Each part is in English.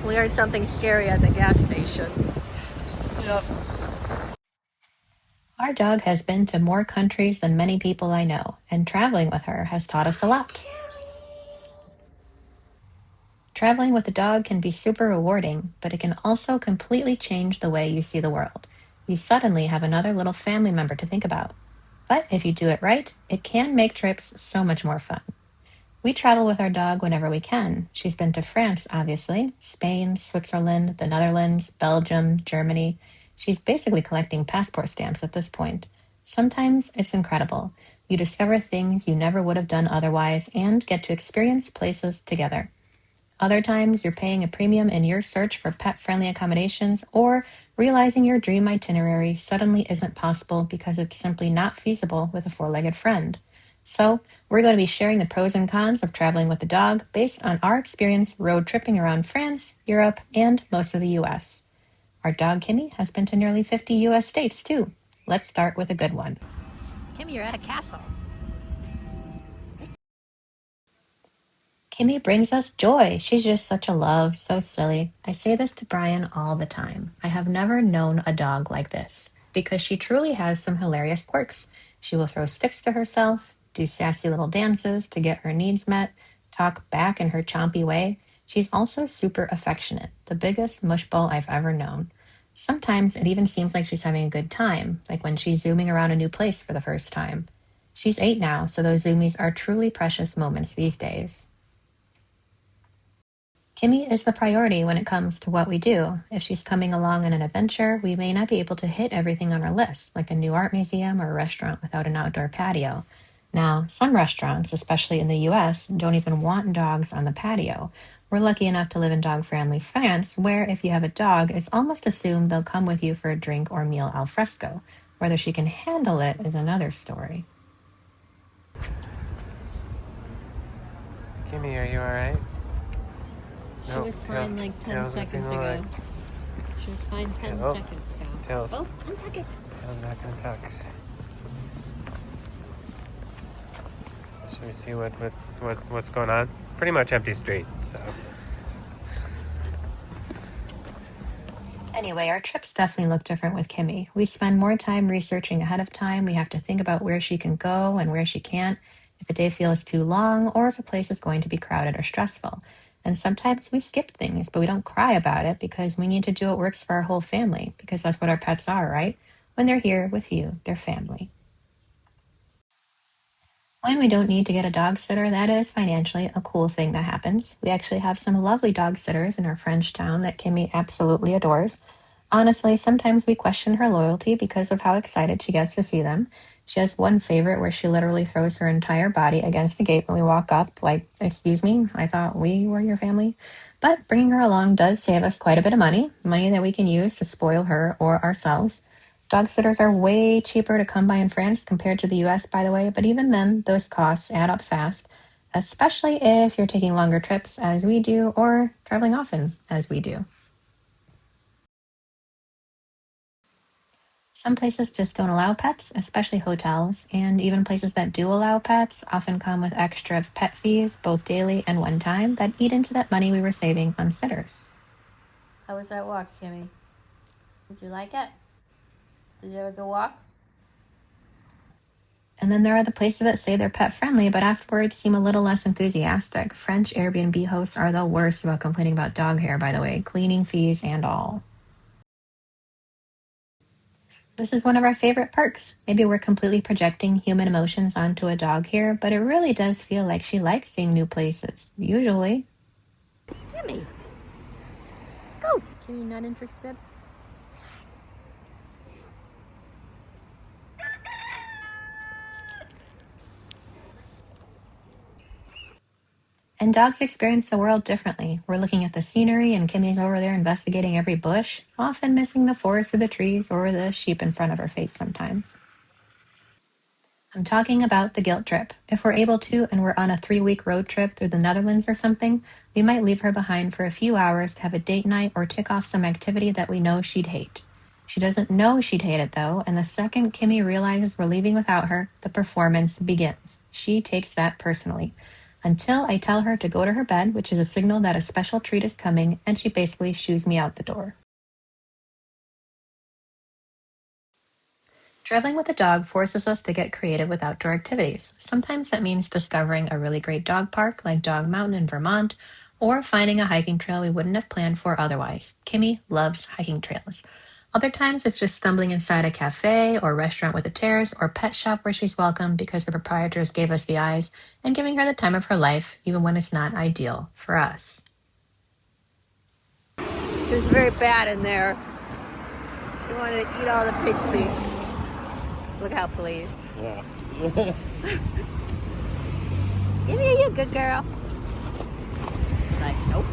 We heard something scary at the gas station. Yep. Our dog has been to more countries than many people I know, and traveling with her has taught us a lot. Traveling with a dog can be super rewarding, but it can also completely change the way you see the world. You suddenly have another little family member to think about. But if you do it right, it can make trips so much more fun. We travel with our dog whenever we can. She's been to France, obviously, Spain, Switzerland, the Netherlands, Belgium, Germany. She's basically collecting passport stamps at this point. Sometimes it's incredible. You discover things you never would have done otherwise and get to experience places together. Other times, you're paying a premium in your search for pet friendly accommodations or realizing your dream itinerary suddenly isn't possible because it's simply not feasible with a four legged friend. So, we're going to be sharing the pros and cons of traveling with a dog based on our experience road tripping around France, Europe, and most of the US. Our dog Kimmy has been to nearly 50 US states too. Let's start with a good one. Kimmy, you're at a castle. Kimmy brings us joy. She's just such a love, so silly. I say this to Brian all the time. I have never known a dog like this because she truly has some hilarious quirks. She will throw sticks to herself, do sassy little dances to get her needs met, talk back in her chompy way. She's also super affectionate, the biggest mushball I've ever known. Sometimes it even seems like she's having a good time, like when she's zooming around a new place for the first time. She's 8 now, so those zoomies are truly precious moments these days. Kimmy is the priority when it comes to what we do. If she's coming along on an adventure, we may not be able to hit everything on our list, like a new art museum or a restaurant without an outdoor patio. Now, some restaurants, especially in the US, don't even want dogs on the patio. We're lucky enough to live in dog friendly France, where if you have a dog, it's almost assumed they'll come with you for a drink or meal al fresco. Whether she can handle it is another story. Kimmy, are you alright? She No, was fine Tails, like 10 Tails seconds between the ago. legs. She was fine 10 Oh, seconds ago. Tails. Oh, untuck it. Tails not gonna tuck. Should we see what's going on? Pretty much empty street, so. Anyway, our trips definitely look different with Kimmy. We spend more time researching ahead of time. We have to think about where she can go and where she can't, if a day feels too long, or if a place is going to be crowded or stressful. And sometimes we skip things, but we don't cry about it because we need to do what works for our whole family, because that's what our pets are, right? When they're here with you, they're family. When we don't need to get a dog sitter, that is financially a cool thing that happens. We actually have some lovely dog sitters in our French town that Kimmy absolutely adores. Honestly, sometimes we question her loyalty because of how excited she gets to see them. She has one favorite where she literally throws her entire body against the gate when we walk up, like, excuse me, I thought we were your family. But bringing her along does save us quite a bit of money, money that we can use to spoil her or ourselves. Dog sitters are way cheaper to come by in France compared to the US, by the way, but even then, those costs add up fast, especially if you're taking longer trips as we do or traveling often as we do. Some places just don't allow pets, especially hotels, and even places that do allow pets often come with extra pet fees, both daily and one time, that eat into that money we were saving on sitters. How was that walk, Kimmy? Did you like it? Did you have a good walk? And then there are the places that say they're pet friendly, but afterwards seem a little less enthusiastic. French Airbnb hosts are the worst about complaining about dog hair, by the way, cleaning fees and all. This is one of our favorite perks. Maybe we're completely projecting human emotions onto a dog here, but it really does feel like she likes seeing new places, usually. Kimmy! Go! Kimmy not interested? And dogs experience the world differently. We're looking at the scenery, and Kimmy's over there investigating every bush, often missing the forest or the trees or the sheep in front of her face sometimes. I'm talking about the guilt trip. If we're able to, and we're on a 3-week road trip through the Netherlands or something, we might leave her behind for a few hours to have a date night or tick off some activity that we know she'd hate. She doesn't know she'd hate it though, and the second Kimmy realizes we're leaving without her, the performance begins. She takes that personally. until I tell her to go to her bed, which is a signal that a special treat is coming, and she basically shoos me out the door. Traveling with a dog forces us to get creative with outdoor activities. Sometimes that means discovering a really great dog park like Dog Mountain in Vermont, or finding a hiking trail we wouldn't have planned for otherwise. Kimmy loves hiking trails. Other times it's just stumbling inside a cafe or restaurant with a terrace or pet shop where she's welcome because the proprietors gave us the eyes and giving her the time of her life, even when it's not ideal for us. She was very bad in there. She wanted to eat all the pig feet. Look how pleased. Yeah. Give me you good girl. Like, nope.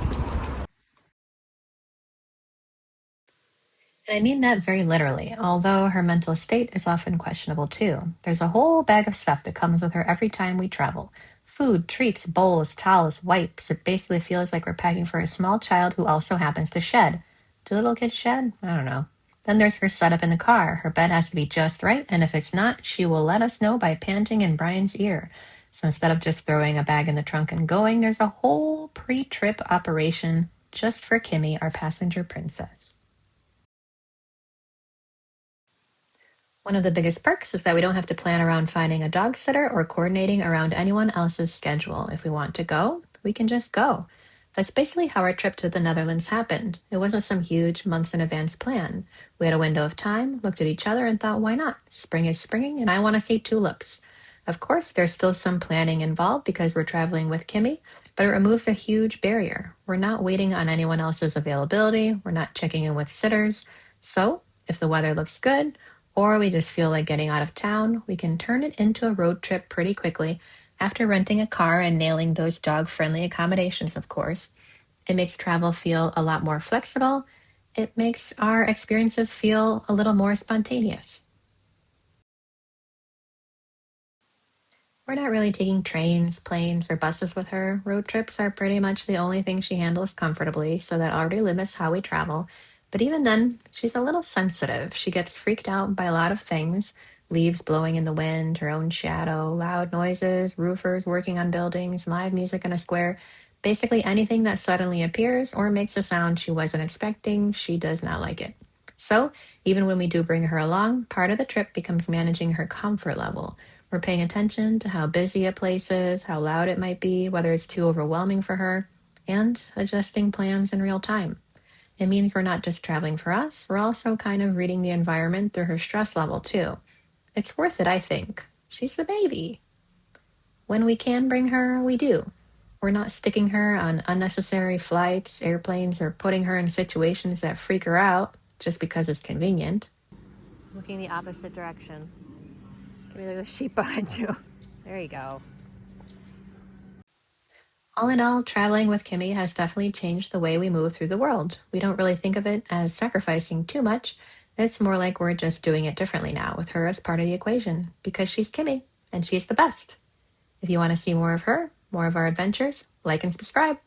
And I mean that very literally, although her mental state is often questionable too. There's a whole bag of stuff that comes with her every time we travel. Food, treats, bowls, towels, wipes. It basically feels like we're packing for a small child who also happens to shed. Do little kids shed? I don't know. Then there's her setup in the car. Her bed has to be just right, and if it's not, she will let us know by panting in Brian's ear. So instead of just throwing a bag in the trunk and going, there's a whole pre-trip operation just for Kimmy, our passenger princess. One of the biggest perks is that we don't have to plan around finding a dog sitter or coordinating around anyone else's schedule. If we want to go, we can just go. That's basically how our trip to the Netherlands happened. It wasn't some huge months in advance plan. We had a window of time, looked at each other, and thought, why not? Spring is springing, and I want to see tulips. Of course, there's still some planning involved because we're traveling with Kimmy, but it removes a huge barrier. We're not waiting on anyone else's availability, we're not checking in with sitters. So, if the weather looks good, or we just feel like getting out of town, we can turn it into a road trip pretty quickly after renting a car and nailing those dog friendly accommodations, of course. It makes travel feel a lot more flexible. It makes our experiences feel a little more spontaneous. We're not really taking trains, planes, or buses with her. Road trips are pretty much the only thing she handles comfortably, so that already limits how we travel. But even then, she's a little sensitive. She gets freaked out by a lot of things: leaves blowing in the wind, her own shadow, loud noises, roofers working on buildings, live music in a square. Basically, anything that suddenly appears or makes a sound she wasn't expecting, she does not like it. So, even when we do bring her along, part of the trip becomes managing her comfort level. We're paying attention to how busy a place is, how loud it might be, whether it's too overwhelming for her, and adjusting plans in real time. It means we're not just traveling for us, we're also kind of reading the environment through her stress level, too. It's worth it, I think. She's the baby. When we can bring her, we do. We're not sticking her on unnecessary flights, airplanes, or putting her in situations that freak her out just because it's convenient. Looking the opposite direction. Give me the sheep behind you. There you go. All in all, traveling with Kimmy has definitely changed the way we move through the world. We don't really think of it as sacrificing too much. It's more like we're just doing it differently now with her as part of the equation because she's Kimmy and she's the best. If you want to see more of her, more of our adventures, like and subscribe.